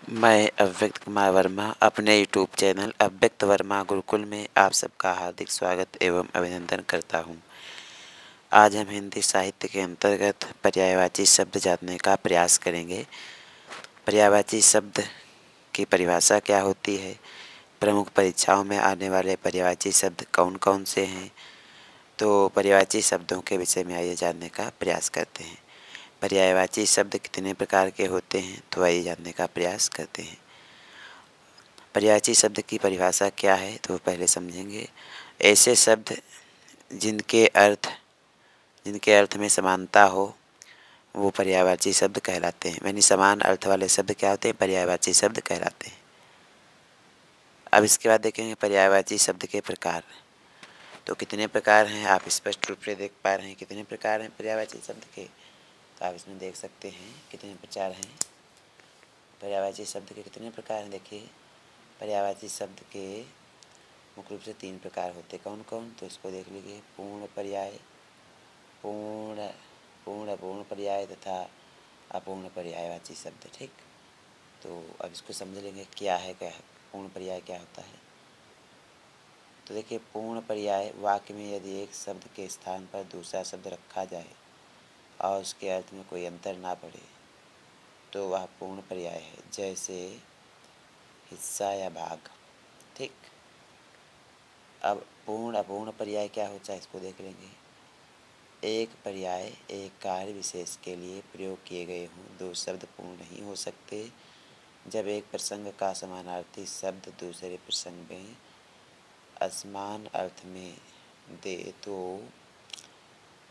मैं अव्यक्त कुमार वर्मा अपने यूट्यूब चैनल अव्यक्त वर्मा गुरुकुल में आप सबका हार्दिक स्वागत एवं अभिनंदन करता हूँ। आज हम हिंदी साहित्य के अंतर्गत पर्यायवाची शब्द जानने का प्रयास करेंगे। पर्यायवाची शब्द की परिभाषा क्या होती है, प्रमुख परीक्षाओं में आने वाले पर्यायवाची शब्द कौन कौन से हैं, तो पर्यायवाची शब्दों के विषय में आइए जानने का प्रयास करते हैं। पर्यायवाची शब्द कितने प्रकार के होते हैं, तो आइए जानने का प्रयास करते हैं। पर्यायवाची शब्द की परिभाषा क्या है, तो पहले समझेंगे। ऐसे शब्द जिनके अर्थ में समानता हो वो पर्यायवाची शब्द कहलाते हैं। यानी समान अर्थ वाले शब्द क्या होते हैं, पर्यायवाची शब्द कहलाते हैं। अब इसके बाद देखेंगे पर्यायवाची शब्द के प्रकार। तो कितने प्रकार हैं, आप स्पष्ट रूप से देख पा रहे हैं कितने प्रकार हैं पर्यायवाची शब्द के। तो आप इसमें देख सकते हैं कितने प्रकार हैं पर्यायवाची शब्द के। कितने प्रकार हैं, देखिए पर्यायवाची शब्द के मुख्य रूप से 3 प्रकार होते। कौन कौन, तो इसको देख लीजिए। पूर्ण पर्याय, पूर्ण पर्याय तथा अपूर्ण पर्यायवाची शब्द। ठीक, तो अब इसको समझ लेंगे क्या है पूर्ण पर्याय क्या होता है। तो देखिए पूर्ण पर्याय वाक्य में यदि एक शब्द के स्थान पर दूसरा शब्द रखा जाए और उसके अर्थ में कोई अंतर ना पड़े तो वह पूर्ण पर्याय है। जैसे हिस्सा या भाग। ठीक, अब पूर्ण अपूर्ण पर्याय क्या होता है इसको देख लेंगे। एक पर्याय एक कार्य विशेष के लिए प्रयोग किए गए हों, 2 शब्द पूर्ण नहीं हो सकते। जब एक प्रसंग का समानार्थी शब्द दूसरे प्रसंग में असमान अर्थ में दे तो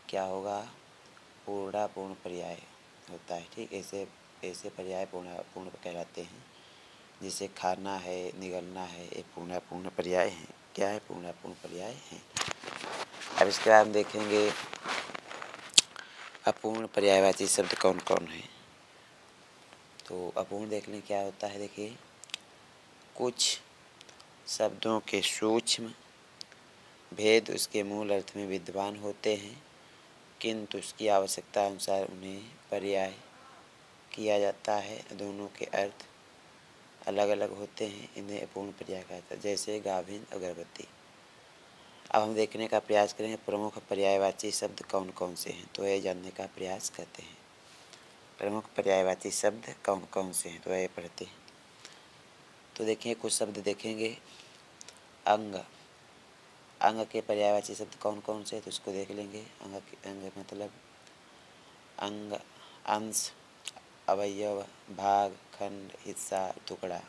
क्या होगा, पूर्ण पर्याय होता है। ठीक, ऐसे पर्याय पूर्ण कहलाते हैं। जिसे खाना है, निगलना है, ये पूर्ण पर्याय हैं। क्या है, पूर्ण पर्याय हैं। अब इसके बाद हम देखेंगे अपूर्ण पर्यायवाची शब्द कौन कौन है। तो अपूर्ण देख लें क्या होता है। देखिए कुछ शब्दों के सूक्ष्म भेद उसके मूल अर्थ में विद्यमान होते हैं, किंतु उसकी आवश्यकता अनुसार उन्हें पर्याय किया जाता है। दोनों के अर्थ अलग अलग होते हैं, इन्हें अपूर्ण पर्याय कहा जाता है। जैसे गाभिन, अगरबत्ती। अब हम देखने का प्रयास करेंगे प्रमुख पर्यायवाची शब्द कौन कौन से हैं, तो यह जानने का प्रयास करते हैं। प्रमुख पर्यायवाची शब्द कौन कौन से हैं, तो यह पढ़ते हैं। तो देखिए कुछ शब्द देखेंगे। अंग, अंग के पर्यायवाची शब्द कौन कौन से, तो इसको देख लेंगे। अंग मतलब अंग, अंश, अवयव, भाग, खंड, हिस्सा, टुकड़ा।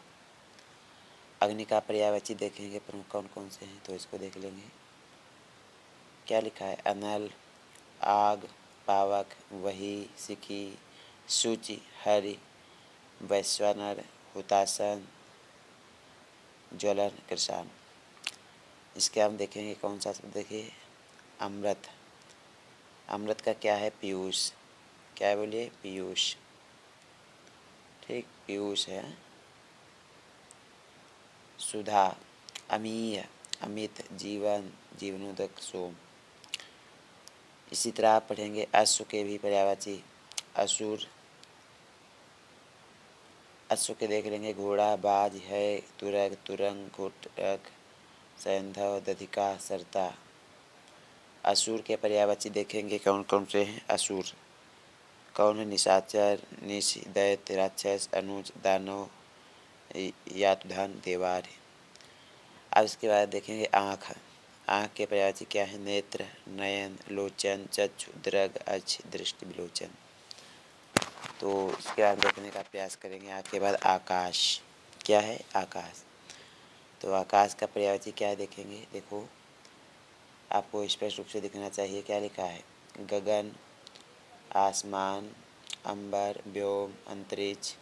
अग्नि का पर्यायवाची देखेंगे प्रमुख कौन कौन से हैं, तो इसको देख लेंगे। क्या लिखा है, अनल, आग, पावक, वही, सिकी, सूचि, हरि, वैश्वानर, हुतासन, ज्वलन, कृषाण। इसके हम देखेंगे कौन सा शब्द, देखिए अमृत। अमृत का क्या है, पीयूष। क्या है बोलिए, पीयूष। ठीक, पीयूष है। सुधा, अमीय, अमित, जीवन, जीवनोदक, सोम। इसी तरह आप पढ़ेंगे अश्व के भी पर्यायवाची। असुर, अश्व के देख लेंगे। घोड़ा, बाज, है, तुरग, तुरंग, घोटक, सैंधव, दधिका, सरता। असुर के पर्यायवाची देखेंगे कौन कौन से हैं। असुर कौन है, निशाचर, निश, दैत्य, राक्षस, अनुज, दानव, यातुधान, देवार। अब इसके बाद देखेंगे आँख। आँख के पर्यायवाची क्या है, नेत्र, नयन, लोचन, चक्षु, दृग, अक्ष, दृष्टि, विलोचन। तो इसके बाद देखने का प्रयास करेंगे। आँख के बाद आकाश। क्या है, आकाश। तो आकाश का पर्यायवाची क्या है देखेंगे। देखो आपको स्पष्ट रूप से दिखना चाहिए क्या लिखा है, गगन, आसमान, अंबर, व्योम, अंतरिक्ष,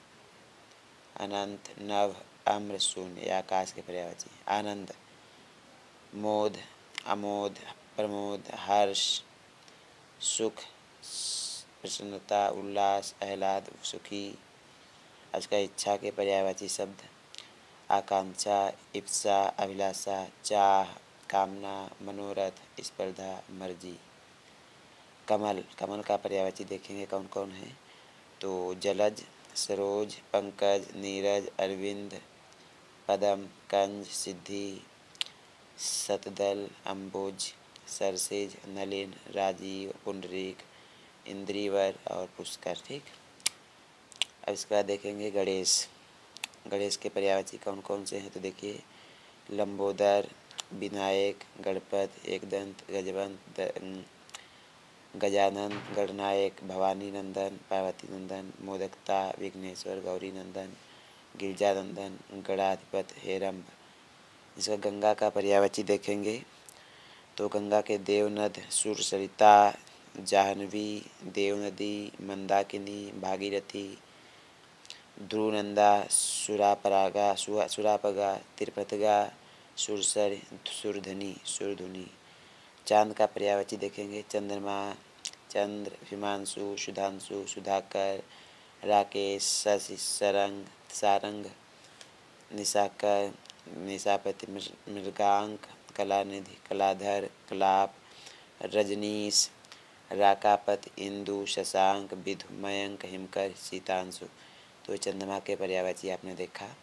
अनंत, नभ, अम्र, शून्य। आकाश के पर्यायवाची। आनंद, मोद, अमोद, प्रमोद, हर्ष, सुख, प्रसन्नता, उल्लास, आह्लाद, सुखी। इसका इच्छा के पर्यायवाची शब्द आकांक्षा, इप्सा, अभिलाषा, चाह, कामना, मनोरथ, स्पर्धा, मर्जी। कमल, कमल का पर्यायवाची देखेंगे कौन कौन है। तो जलज, सरोज, पंकज, नीरज, अरविंद, पदम, कंज, सिद्धि, शतदल, अम्बुज, सरसिज, नलिन, राजीव, पुंडरीक, इंद्रीवर और पुष्कर। ठीक। अब इसके बाद देखेंगे गणेश। गणेश के पर्यायवाची कौन कौन से हैं? तो देखिए, लंबोदर, विनायक, गणपत, एकदंत, गजवंत, गजानन, गणनायक, भवानी नंदन, पार्वती नंदन, मोदकता, विघ्नेश्वर, गौरी नंदन, गिरिजानंदन, गणाधिपत, हेरम्ब। इसका गंगा का पर्यायवाची देखेंगे तो गंगा के देवनद, सुरसरिता, जाह्नवी, देवनदी, मंदाकिनी, भागीरथी, ध्रुवनंदा, सुरापगा, तिरपतगा, सुरसर, सुरधुनी। चांद का पर्यायवाची देखेंगे, चंद्रमा, चंद्र, हिमांशु, सुधांशु, सुधाकर, राकेश, शशि, सारंग, निशाकर, निशापति, मृगांक, कलानिधि, कलाधर, कलाप, रजनीश, राकापत, इंदु, शशांक, विधु, मयंक, हिमकर, शीतांशु। तो चंद्रमा के पर्यायवाची आपने देखा।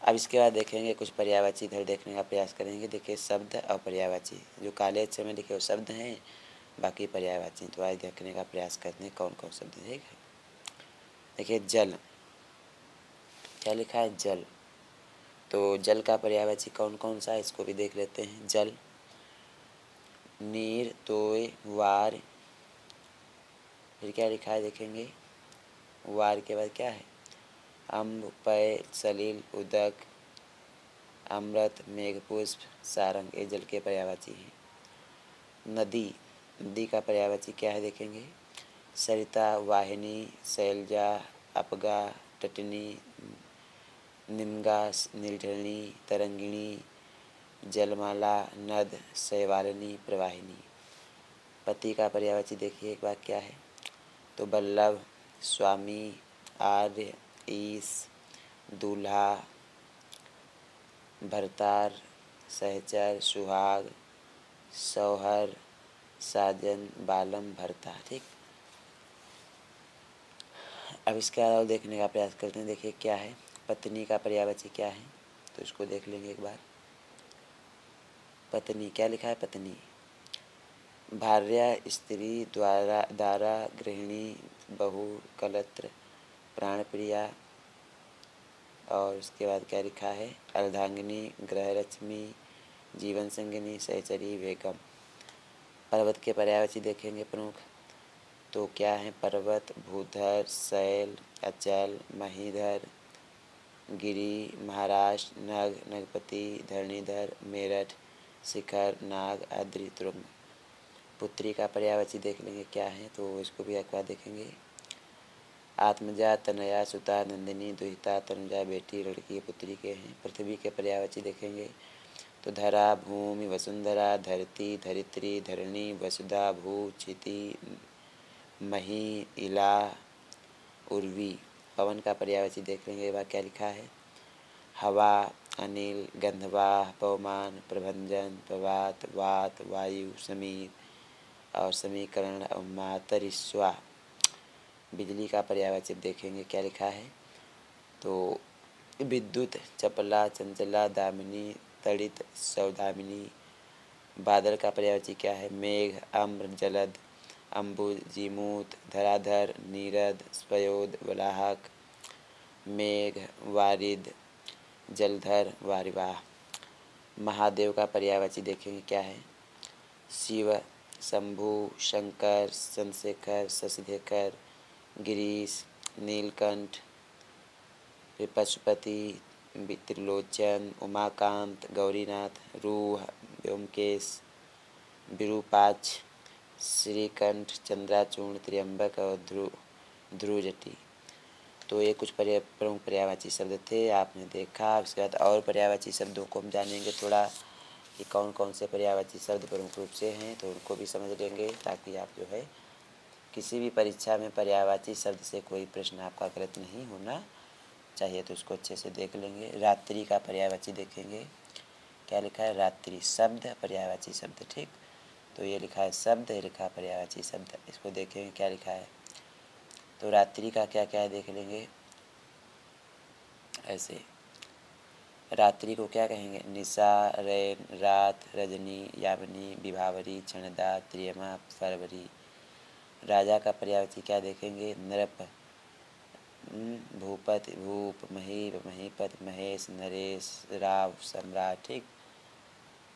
अब इसके बाद देखेंगे कुछ पर्यायवाची इधर देखने का प्रयास करेंगे। देखिए, शब्द और पर्यायवाची जो काले अक्षर में लिखे वो शब्द हैं, बाकी पर्यायवाची। तो आज देखने का प्रयास करते हैं कौन कौन शब्द है। देखिए, जल, क्या लिखा है? जल। तो जल का पर्यायवाची कौन कौन सा है इसको भी देख लेते हैं। जल, नीर, तोय, वार। फिर क्या लिखा है देखेंगे, वार के बाद क्या है? अम्ब, पय, सलील, उदक, अमृत, मेघपुष्प, सारंग। ये जल के पर्यायवाची हैं। नदी, नदी का पर्यायवाची क्या है देखेंगे, सरिता, वाहिनी, शैलजा, अपगा, तटनी, निम्गा, नीलढरणी, तरंगिणी, जलमाला, नद, शैवालिनी, प्रवाहिनी। पति का पर्यायवाची देखिए एक बार क्या है, तो बल्लभ, स्वामी, आर्य, ईश, दूल्हा, भरतार, सहचर, सुहाग, सौहर, साजन, बालम, भरता। ठीक। अब इसके अलावा देखने का प्रयास करते हैं। देखिए क्या है, पत्नी का पर्यायवाची क्या है, तो इसको देख लेंगे एक बार। पत्नी, क्या लिखा है? पत्नी, भार्या, स्त्री, दारा, गृहिणी, बहू, कलत्र, प्राणप्रिया। और उसके बाद क्या लिखा है, अर्धांगिनी, गृहलक्ष्मी, जीवन संगिनी, सहचरी, बेगम। पर्वत के पर्यायवाची देखेंगे प्रमुख, तो क्या है? पर्वत, भूधर, शैल, अचल, महीधर, गिरी, महाराष्ट्र, नग, नगपति, धरणीधर, मेरठ, शिखर, नाग, अद्रि, तुरंग। पुत्री का पर्यायवाची देख लेंगे क्या है, तो इसको भी एक बार देखेंगे। आत्मजा, तनया, सुता, नंदिनी, दुहिता, तनुजा, बेटी, लड़की, पुत्री के हैं। पृथ्वी के पर्यायवाची देखेंगे तो धरा, भूमि, वसुंधरा, धरती, धरित्री, धरणी, वसुधा, भू, क्षिति, मही, इला, उर्वी। पवन का पर्यायवाची देख लेंगे, वह क्या लिखा है, हवा, अनिल, गंधवाह, पवमान, प्रभंजन, प्रभात, वात, वायु, समीर और समीकरण और मातरिस्वा। बिजली का पर्यायवाची देखेंगे क्या लिखा है, तो विद्युत, चपला, चंचला, दामिनी, तड़ित, सौदामिनी। बादल का पर्यायवाची क्या है, मेघ, अम्र, जलद, अम्बुज, जीमूत, धराधर, नीरद, स्वयोद, वलाहक, मेघ, वारिद, जलधर, वारिवाह। महादेव का पर्यायवाची देखेंगे क्या है, शिव, शंभु, शंकर, चंद्रशेखर, शशिधेखर, गिरीश, नीलकंठ, पशुपति, त्रिलोचन, उमाकांत, गौरीनाथ, रूह, व्योमकेश, विरूपाक्ष, श्रीकंठ, चंद्राचूर्ण, त्र्यंबक और ध्रुवजटी। तो ये कुछ प्रमुख पर्यायवाची शब्द थे, आपने देखा। उसके बाद और पर्यायवाची शब्दों को हम जानेंगे थोड़ा कि कौन कौन से पर्यायवाची शब्द प्रमुख रूप से हैं, तो उनको भी समझ लेंगे ताकि आप जो है किसी भी परीक्षा में पर्यायवाची शब्द से कोई प्रश्न आपका गलत नहीं होना चाहिए। तो उसको अच्छे से देख लेंगे। रात्रि का पर्यायवाची देखेंगे, क्या लिखा है, रात्रि, शब्द, पर्यायवाची शब्द। ठीक। तो ये लिखा है शब्द, ये लिखा है पर्यायवाची शब्द। इसको देखेंगे क्या लिखा है, तो रात्रि का क्या क्या है देख लेंगे। ऐसे रात्रि को क्या कहेंगे, निशा, रैन, रात, रजनी, यामिनी, विभावरी, क्षणदा, त्रियमा, फरवरी। राजा का पर्यायवाची क्या देखेंगे, नृप, भूपति, भूप, महीप, महीपत, महेश, नरेश, राव, सम्राट। ठीक,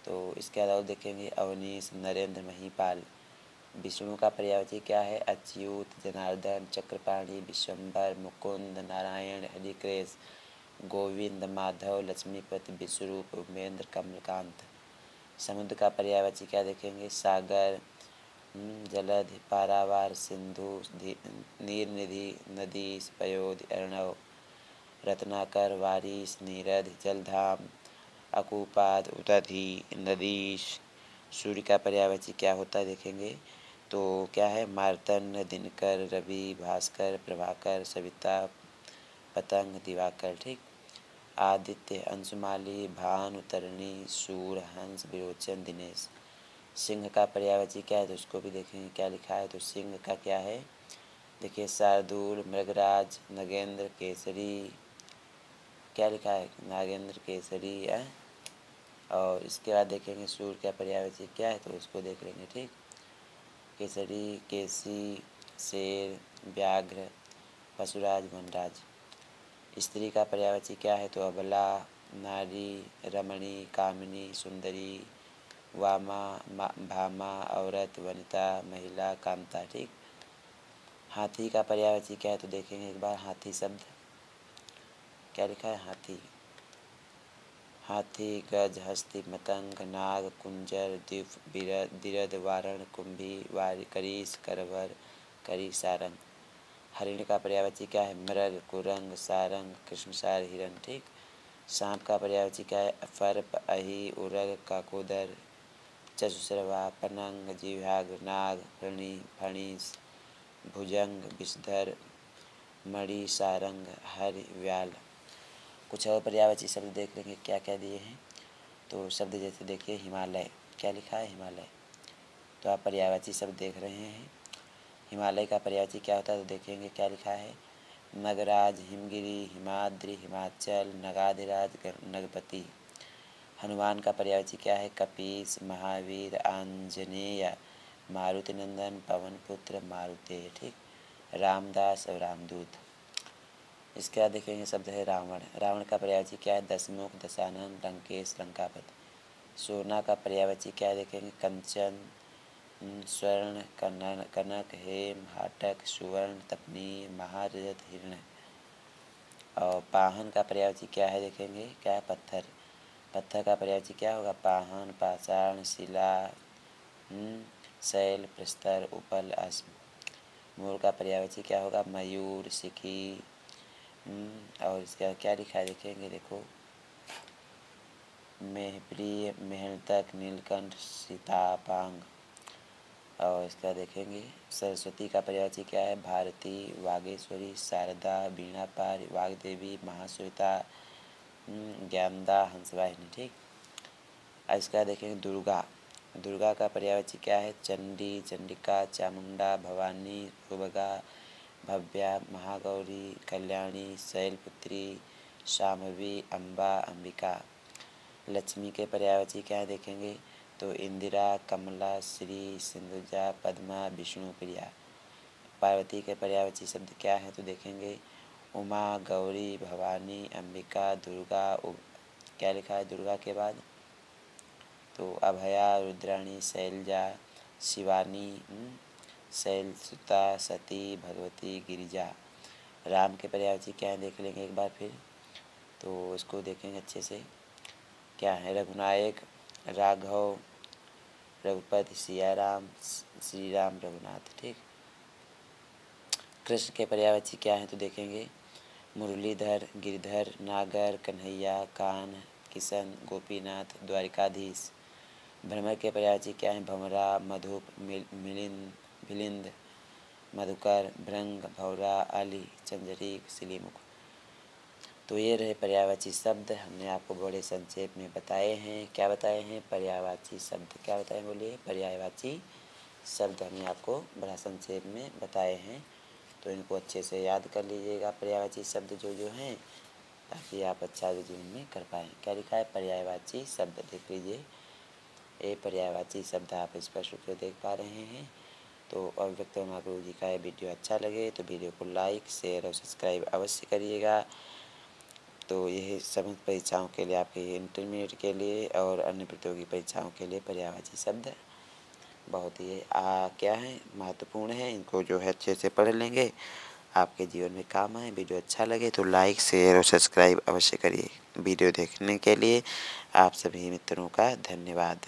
तो इसके अलावा देखेंगे अवनीश, नरेंद्र, महीपाल। विष्णु का पर्यायवाची क्या है, अच्युत, जनार्दन, चक्रपाणी, विश्वम्भर, मुकुंद, नारायण, हरिकृष्ण, गोविंद, माधव, लक्ष्मीपति, विश्वरूप, उमेंद्र, कमलकांत। समुद्र का पर्यायवाची क्या देखेंगे, सागर, जलधि, पारावार, सिंधु, नीरनिधि, नदी, पयोधि, अर्णव, रत्नाकर, वारिस, नीरद, जलधाम, अकूपाद, उदधि, नदीश। सूर्य का पर्यायवाची क्या होता है देखेंगे, तो क्या है, मार्तंड, दिनकर, रवि, भास्कर, प्रभाकर, सविता, पतंग, दिवाकर। ठीक, आदित्य, अंशुमाली, भानु, तरणी, सूर, हंस, विरोचन, दिनेश। सिंह का पर्यायवाची क्या है, तो उसको भी देखेंगे क्या लिखा है। तो सिंह का क्या है, देखिए शार्दूल, मृगराज, नगेंद्र, केसरी। क्या लिखा है, नागेंद्र केसरी है। और इसके बाद देखेंगे सूर्य का पर्यायवाची क्या है, तो उसको देख लेंगे। ठीक, केसरी, केसी, शेर, व्याघ्र, पशुराज, वनराज। स्त्री का पर्यायवाची क्या है, तो अबला, नारी, रमणी, कामिनी, सुंदरी, वामा, भामा, औरत, वनिता, महिला, कांता। ठीक, हाथी का पर्यायवाची क्या है, तो देखेंगे एक बार। हाथी शब्द क्या लिखा है, हाथी, हाथी, गज, हस्ती, मतंग, नाग, कुंजर, द्वीप, दिरद, वारण, कुंभी, करीस, करवर, करी, सारंग। हरिण का पर्यायवाची क्या है, मृग, कुरंग, सारंग, कृष्णसार, हिरण। ठीक, सांप का पर्यायवाची क्या है, फर्प, अहि, उरग, काकोदर, चसुसरवा, पनंग, जिह्वाग्र, नाग, फणी, फणीस, भुजंग, विषधर, मणि, सारंग, हरि, व्याल। कुछ और पर्यायवाची शब्द देख लेंगे क्या क्या दिए हैं। तो शब्द जैसे देखिए हिमालय, क्या लिखा है, हिमालय। तो आप पर्यायवाची शब्द देख रहे हैं। हिमालय का पर्यायवाची क्या होता है, तो देखेंगे क्या लिखा है, नगराज, हिमगिरी, हिमाद्रि, हिमाचल, नगाधिराज, नगपति। हनुमान का पर्यायवाची क्या है, कपीस, महावीर, आंजनेय, मारुति नंदन, पवन पुत्र, मारुतेय। ठीक, रामदास और रामदूत। इसके बाद देखेंगे शब्द है रावण। रावण का पर्यायवाची क्या है, दशमुख, दशानन, लंकेश, लंकापति। सोना का पर्यायवाची क्या है देखेंगे, कंचन, स्वर्ण, कनक, हेम, हाटक, सुवर्ण, तपनी, महारजत, हिरण। और पाहन का पर्यायवाची क्या है देखेंगे, क्या है, पत्थर। पत्थर का पर्यायवाची क्या होगा, पाहन, पाषाण, शिला, शैल, प्रस्तर, उपल, अस्म। मोर का पर्यायवाची क्या होगा, मयूर, सिखी। और इसका क्या लिखा है देखेंगे, देखो, मेहप्रिय, मेहनतक, नीलकंठ, सीतापांग। और इसका देखेंगे सरस्वती का पर्यायवाची क्या है, भारती, वागेश्वरी, शारदा, वीणा पार, वाग्देवी, महाश्वेता, ज्ञानदा, हंसवाहिनी। ठीक, और इसका देखेंगे दुर्गा। दुर्गा का पर्यायवाची क्या है, चंडी, चंडिका, चामुंडा, भवानी, सुभगा, भव्या, महागौरी, कल्याणी, शैलपुत्री, शाम्भवी, अम्बा, अंबिका। लक्ष्मी के पर्यायवाची क्या है देखेंगे, तो इंदिरा, कमला, श्री, सिंधुजा, पद्मा, विष्णुप्रिया। पार्वती के पर्यायवाची शब्द क्या है, तो देखेंगे उमा, गौरी, भवानी, अंबिका, दुर्गा। क्या लिखा है दुर्गा के बाद, तो अभया, रुद्राणी, शैलजा, शिवानी, शैलसुता, सती, भगवती, गिरिजा। राम के पर्यायवाची क्या है देख लेंगे एक बार फिर, तो इसको देखेंगे अच्छे से। क्या है, रघुनायक, राघव, रघुपति, सियाराम, श्री राम, रघुनाथ। ठीक, कृष्ण के पर्यायवाची क्या है, तो देखेंगे मुरलीधर, गिरधर, नागर, कन्हैया, कान, किशन, गोपीनाथ, द्वारिकाधीश। भ्रमर के पर्यायवाची क्या है, भमरा, मधुप, मिलिंद, मधुकर, भृंग, भौरा, अली, चंद्रिक, सिलीमुख। तो ये रहे पर्यायवाची शब्द, हमने आपको बड़े संक्षेप में बताए हैं। क्या बताए हैं, पर्यायवाची शब्द। क्या बताए, बोलिए, पर्यायवाची शब्द हमने आपको बड़ा संक्षेप में बताए हैं। तो इनको अच्छे से याद कर लीजिएगा पर्यायवाची शब्द जो हैं, ताकि आप अच्छा जीवन में कर पाएँ। क्या लिखा है? पर्यायवाची शब्द। देख लीजिए, ये पर्यायवाची शब्द आप स्पष्ट रूप से देख पा रहे हैं। तो अभिव्यक्त वर्मा गुरु जी का ये वीडियो अच्छा लगे तो वीडियो को लाइक, शेयर और सब्सक्राइब अवश्य करिएगा। तो यही सभी परीक्षाओं के लिए, आपके इंटरमीडिएट के लिए और अन्य प्रतियोगी परीक्षाओं के लिए पर्यायवाची शब्द बहुत ही क्या है, महत्वपूर्ण है। इनको जो है अच्छे से पढ़ लेंगे, आपके जीवन में काम आए। वीडियो अच्छा लगे तो लाइक, शेयर और सब्सक्राइब अवश्य करिए। वीडियो देखने के लिए आप सभी मित्रों का धन्यवाद।